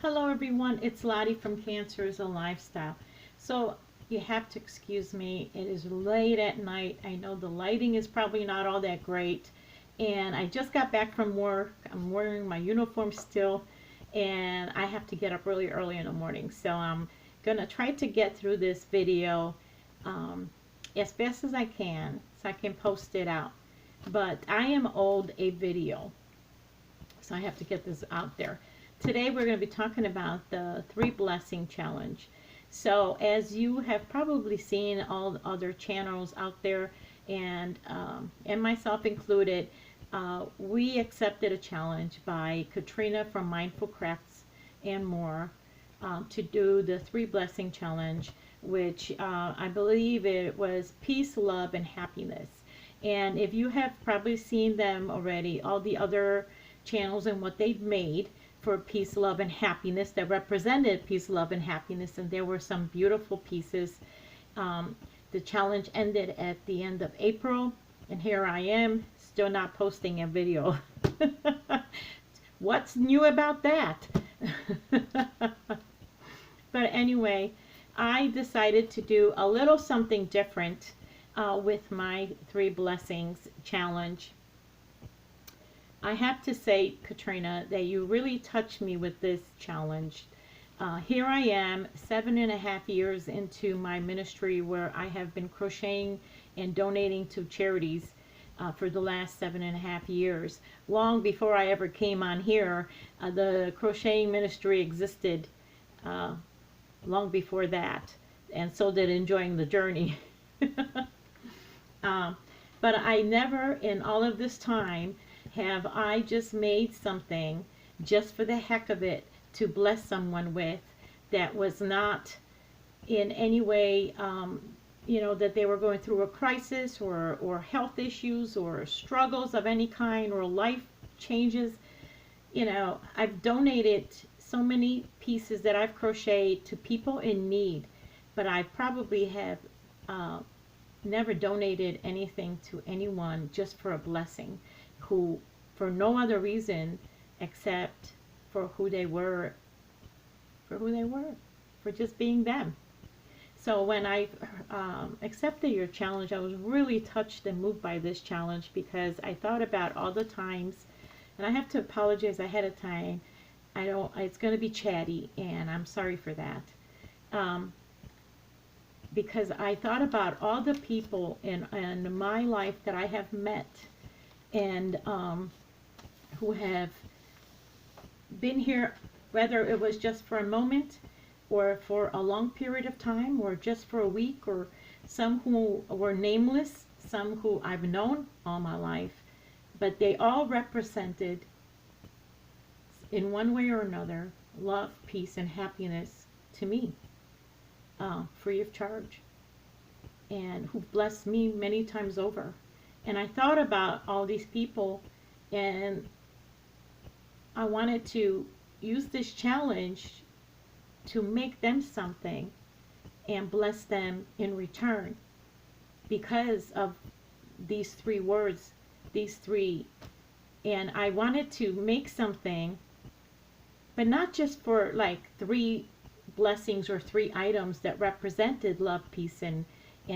Hello everyone, it's Lottie from Cancer is a Lifestyle. So you have to excuse me, it is late at night. I know the lighting is probably not all that great. And I just got back from work. I'm wearing my uniform still. And I have to get up really early in the morning. So I'm going to try to get through this video as fast as I can so I can post it out. But I am owed a video. So I have to get this out there. Today we're going to be talking about the 3 blessing challenge. So as you have probably seen all the other channels out there and myself included, we accepted a challenge by Katrina from Mindful Crafts and More to do the 3 blessing challenge, which I believe it was peace, love, and happiness. And if you have probably seen them already, all the other channels and what they've made for peace, love, and happiness that represented peace, love, and happiness, and there were some beautiful pieces. The challenge ended at the end of April, and here I am still not posting a video. What's new about that? But anyway, I decided to do a little something different with my 3 blessings challenge. I have to say, Katrina, that you really touched me with this challenge. Here I am, 7.5 years into my ministry, where I have been crocheting and donating to charities for the last 7.5 years. Long before I ever came on here, the crocheting ministry existed long before that, and so did Enjoying the Journey. But I never, in all of this time, have I just made something just for the heck of it to bless someone with that was not in any way, that they were going through a crisis or health issues or struggles of any kind or life changes. I've donated so many pieces that I've crocheted to people in need, but I probably have never donated anything to anyone just for a blessing, who for no other reason except for who they were, for just being them. So when I accepted your challenge, I was really touched and moved by this challenge, because I thought about all the times, and I have to apologize ahead of time. It's going to be chatty, and I'm sorry for that. Because I thought about all the people in my life that I have met and who have been here, whether it was just for a moment or for a long period of time or just for a week, or some who were nameless, some who I've known all my life, but they all represented, in one way or another, love, peace, and happiness to me, free of charge, and who blessed me many times over. And I thought about all these people, and I wanted to use this challenge to make them something and bless them in return, because of these 3 words, these 3. And I wanted to make something, but not just for like 3 blessings or 3 items that represented love, peace, and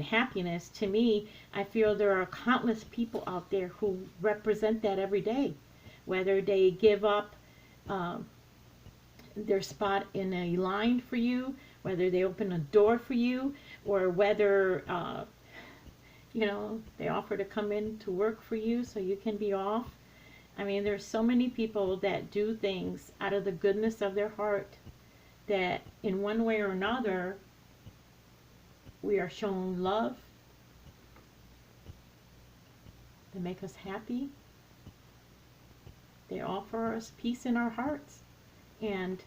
happiness. To me, I feel there are countless people out there who represent that every day, whether they give up their spot in a line for you, whether they open a door for you, or whether they offer to come in to work for you so you can be off. I mean, there's so many people that do things out of the goodness of their heart, that in one way or another we are shown love. They make us happy. They offer us peace in our hearts. And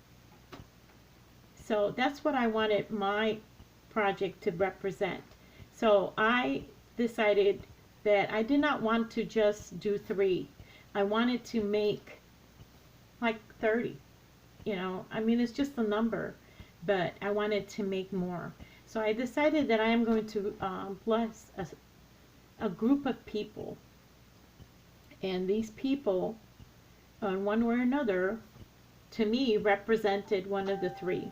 so that's what I wanted my project to represent. So I decided that I did not want to just do 3. I wanted to make like 30. I mean, it's just a number, but I wanted to make more. So I decided that I am going to bless a group of people. And these people, in one way or another, to me represented one of the three.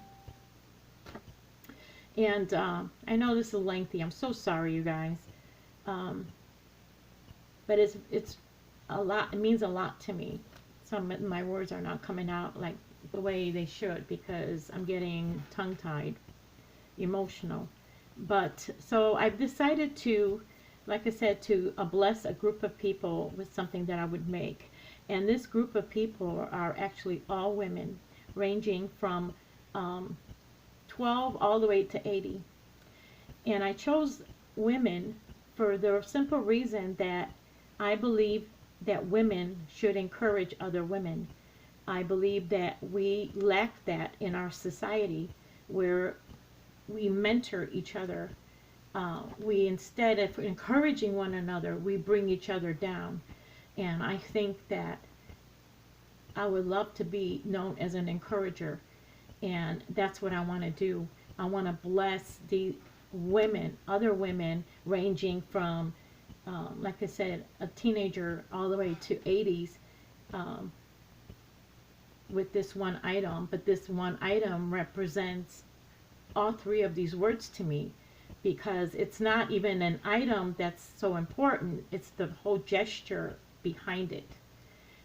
And I know this is lengthy. I'm so sorry, you guys. Um, but it's a lot. It means a lot to me. Some of my words are not coming out like the way they should because I'm getting tongue-tied, emotional. But so I've decided to, like I said, to bless a group of people with something that I would make. And this group of people are actually all women, ranging from 12 all the way to 80. And I chose women for the simple reason that I believe that women should encourage other women. I believe that we lack that in our society where we mentor each other. We, instead of encouraging one another, we bring each other down. And I think that I would love to be known as an encourager. And that's what I want to do. I want to bless the women, other women, ranging from, like I said, a teenager all the way to 80s, with this one item. But this one item represents all three of these words to me, because it's not even an item that's so important. It's the whole gesture behind it.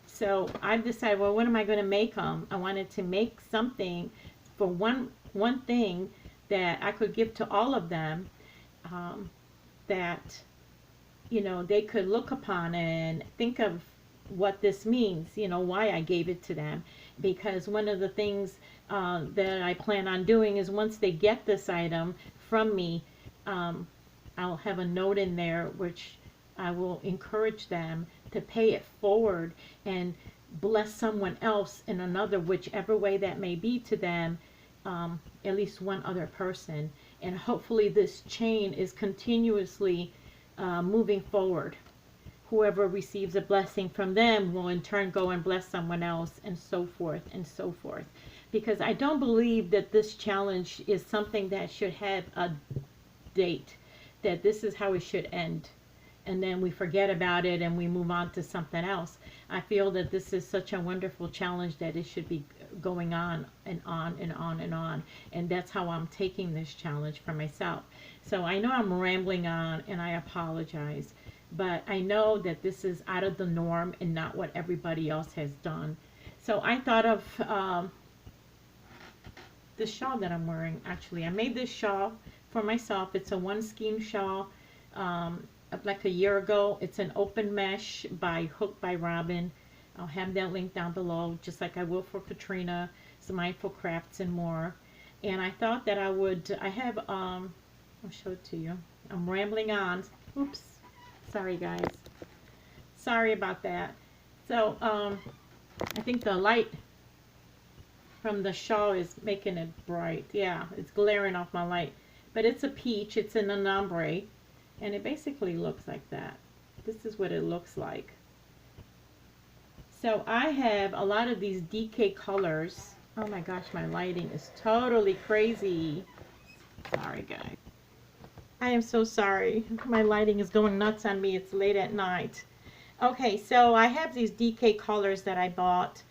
So I've decided, well, what am I going to make them? I wanted to make something for one thing that I could give to all of them, that, you know, they could look upon and think of what this means, you know, why I gave it to them. Because one of the things that I plan on doing is once they get this item from me, I'll have a note in there which I will encourage them to pay it forward and bless someone else in another, whichever way that may be to them, at least one other person. And hopefully this chain is continuously moving forward. Whoever receives a blessing from them will in turn go and bless someone else, and so forth and so forth. Because I don't believe that this challenge is something that should have a date, that this is how it should end, and then we forget about it and we move on to something else. I feel that this is such a wonderful challenge that it should be going on and on and on and on. And that's how I'm taking this challenge for myself. So I know I'm rambling on, and I apologize. But I know that this is out of the norm and not what everybody else has done. So I thought of this shawl that I'm wearing. Actually, I made this shawl for myself. It's a one skein shawl, like a year ago. It's an open mesh by Hook by Robin. I'll have that link down below, just like I will for Katrina, some Mindful Crafts and more. And I thought that I have, I'll show it to you. I'm rambling on. Oops. Sorry, guys. Sorry about that. So, I think the light from the shawl is making it bright. Yeah, it's glaring off my light. But it's a peach. It's an ombre. And it basically looks like that. This is what it looks like. So, I have a lot of these DK colors. Oh my gosh, my lighting is totally crazy. Sorry, guys. I am so sorry. My lighting is going nuts on me. It's late at night. Okay, so I have these DK colors that I bought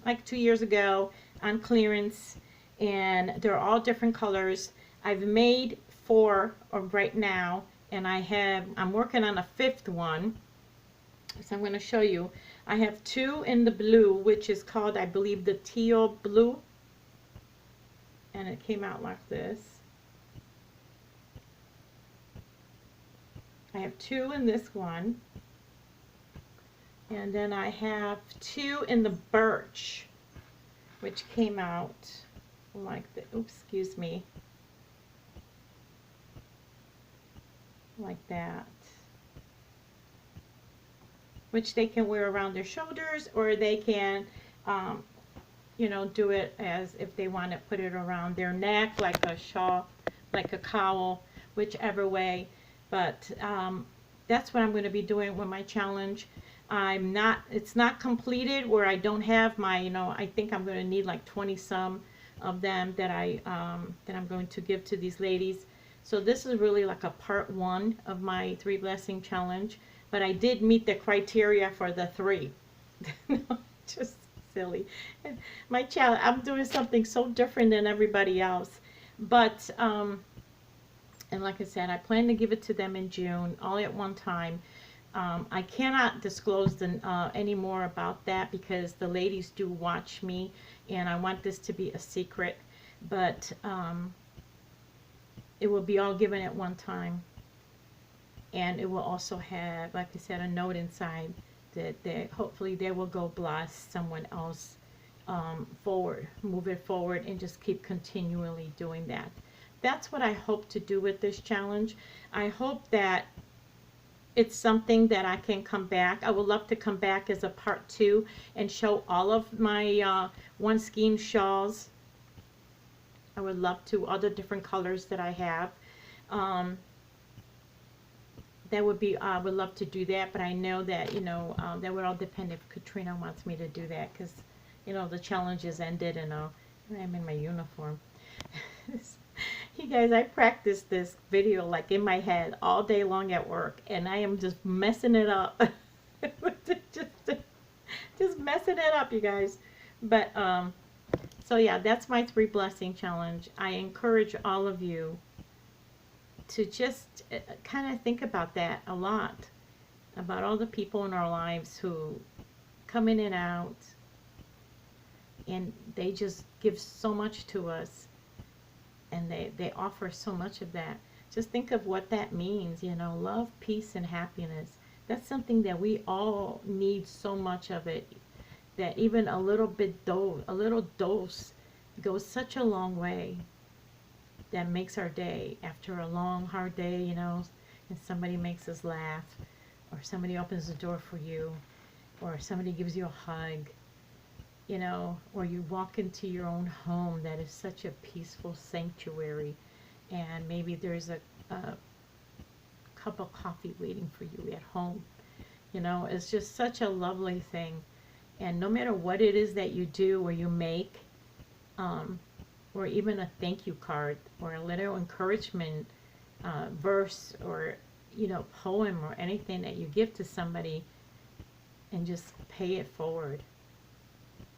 like 2 years ago on clearance, and they're all different colors. I've made 4 right now, and I'm working on a 5th one. So I'm going to show you. I have 2 in the blue, which is called, I believe, the teal blue, and it came out like this. I have 2 in this one, and then I have 2 in the birch, which came out like the, oops, excuse me, like that, which they can wear around their shoulders, or they can, you know, do it as if they want to put it around their neck, like a shawl, like a cowl, whichever way. But that's what I'm going to be doing with my challenge. It's not completed where I don't have my, you know, I think I'm going to need like 20 some of them that I'm going to give to these ladies. So this is really like a part 1 of my 3 blessing challenge. But I did meet the criteria for the 3. Just silly. My challenge, I'm doing something so different than everybody else. But, and like I said, I plan to give it to them in June, all at one time. I cannot disclose any more about that because the ladies do watch me, and I want this to be a secret. But it will be all given at one time, and it will also have, like I said, a note inside that hopefully they will go bless someone else forward, move it forward, and just keep continually doing that. That's what I hope to do with this challenge. I hope that it's something that I can come back. I would love to come back as a part 2 and show all of my One Scheme shawls. I would love to, all the different colors that I have. That would be, I would love to do that, but I know that, you know, that would all depend if Katrina wants me to do that, because, you know, the challenge is ended, and I'm in my uniform. You guys, I practiced this video like in my head all day long at work, and I am just messing it up. just messing it up, you guys. But so yeah, that's my 3 blessing challenge. I encourage all of you to just kind of think about that a lot, about all the people in our lives who come in and out, and they just give so much to us, and they offer so much of that. Just think of what that means, you know, love, peace, and happiness. That's something that we all need so much of it, that even a little dose goes such a long way. That makes our day, after a long, hard day, you know, and somebody makes us laugh, or somebody opens the door for you, or somebody gives you a hug, you know, or you walk into your own home that is such a peaceful sanctuary, and maybe there's a cup of coffee waiting for you at home. You know, it's just such a lovely thing. And no matter what it is that you do or you make, or even a thank you card, or a little encouragement verse, or, you know, poem, or anything that you give to somebody, and just pay it forward.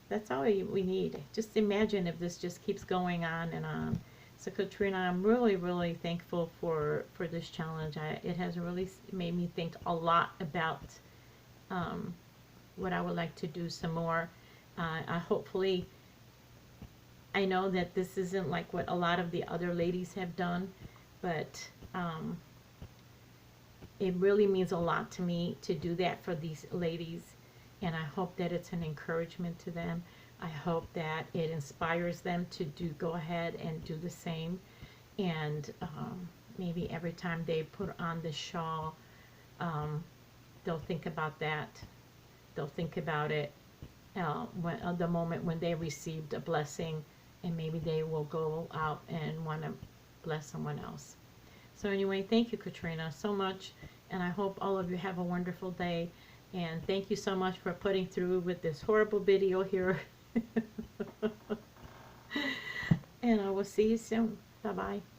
That's all we need. Just imagine if this just keeps going on and on. So Katrina, I'm really, really thankful for this challenge. It has really made me think a lot about what I would like to do some more. Hopefully, I know that this isn't like what a lot of the other ladies have done, but it really means a lot to me to do that for these ladies. And I hope that it's an encouragement to them. I hope that it inspires them to go ahead and do the same. And maybe every time they put on the shawl, they'll think about that. They'll think about it when the moment when they received a blessing, and maybe they will go out and want to bless someone else. So anyway, thank you, Katrina, so much. And I hope all of you have a wonderful day. And thank you so much for putting through with this horrible video here. And I will see you soon. Bye-bye.